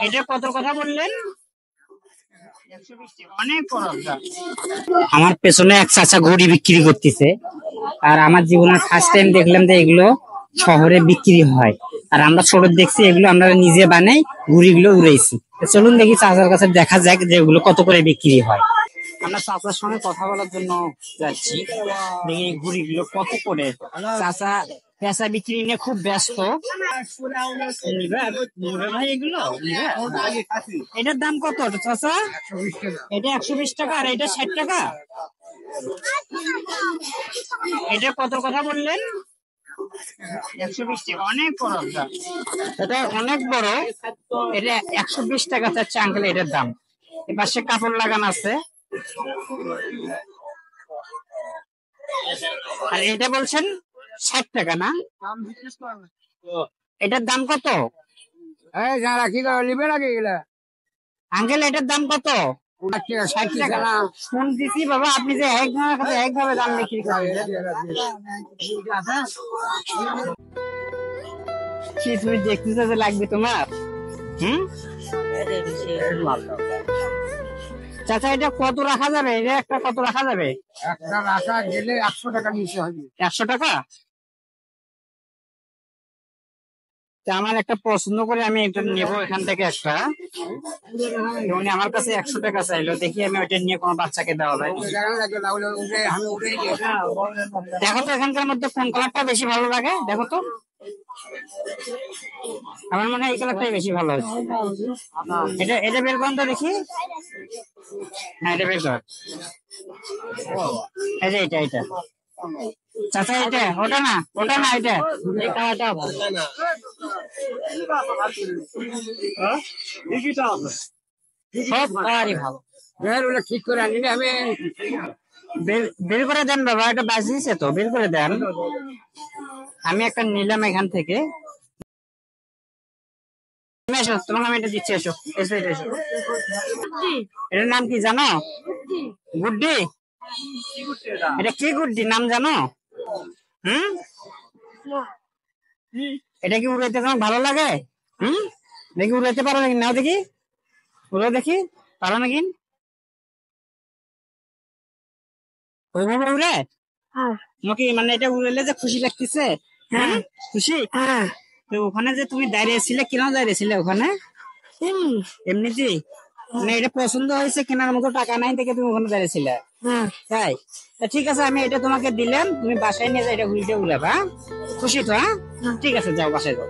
এটা কত কথা বললেন? অনেক বড়। আমার পেছনে এক চাচা ঘড়ি বিক্রি করতেছে, আর আমার জীবনের ফার্স্ট টাইম দেখলাম যে এগুলো শহরে বিক্রি হয়। আর আমরা ছোট দেখছি, এগুলো আমরা নিজে বানাই, ঘুড়িগুলো উড়াইছি। চলুন দেখি চাচার কাছে দেখা যাক যে এগুলো কত করে বিক্রি হয়। আমরা চাচার সঙ্গে কথা বলার জন্য যাচ্ছি, দেখি এই ঘুড়িগুলো কত করে। চাচা পেঁচা বিক্রি নিয়ে খুব ব্যস্ত। ভাই এগুলো এটার দাম কত চাচা? এটা 120 টাকা, আর এটা 60 টাকা। এটা কত কথা বললেন? 120 টাকা, অনেক বড়। এটা অনেক বড়। এটা 120 টাকা চাচ্ছে আঙ্কেল এটার দাম। এবার সে কাপড় লাগানো আছে। আর এটা বলছেন 60 টাকা না? এটার দাম কত? আঙ্কেল এটার দাম কত? 60 টাকা। শুনতেছি বাবা, আপনি যে একভাবে দাম বিক্রি করেন। কি তুমি দেখতেছো যে লাগবে তোমার? চাচা এটা কত রাখা যাবে? এটা একটা কত রাখা যাবে? একটা রাখা গেলে 100 টাকা নিচে হবে। 100 টাকা? আমার একটা পছন্দ করে আমি এটা নেবো এখান থেকে একটা। উনি আমার কাছে 100 টাকা চাইলো, দেখি আমি ওইটা নিয়ে কোনো বাচ্চাকে দেওয়া যায়। দেখো তো এখানকার মধ্যে কোন কালারটা বেশি ভালো লাগে, দেখো তো। আমার মনে হয় এই কালারটাই বেশি ভালো হচ্ছে। এটা এটা বের করেন তো দেখি। হ্যাঁ এটা বের কর। এই যে এটা চাচা, এটা ওটা না, এটা এই কালারটা ভালো। সব কালারই ভালো। ঠিক করে আনিনি আমি। বের করে দেন বাবা, এটা বাজিয়েছে তো, বের করে দেন। আমি একটা নিলাম এখান থেকে। এসো, তোমাকে আমি এটা দিচ্ছি, এসো এসো এসো। এটার নাম কি জানো? গুড্ডি। এটা কি গুড্ডি নাম জানো? এটা কি উড়াইতে তোমার ভালো লাগে? দেখি উড়াইতে পারো নাকি? নাও দেখি, উড়ে দেখি, পারো নাকি? ওইভাবে উড়ে তোমাকে মানে এটা উড়াইলে যে খুশি লাগতেছে? খুশি? তো ওখানে যে তুমি দাঁড়িয়েছিলে, কেন দাঁড়িয়েছিলে ওখানে? এমনিতেই? মানে এটা পছন্দ হয়েছে, কেনার মতো টাকা নাই দেখে তুমি ওখানে দাঁড়িয়েছিলে? তাই? ঠিক আছে, আমি এটা তোমাকে দিলাম, তুমি বাসায় নিয়ে যাও, এটা ঘুরিটা উড়াবা। খুশি তো? হ্যাঁ ঠিক আছে, যাও বাসায় যাও।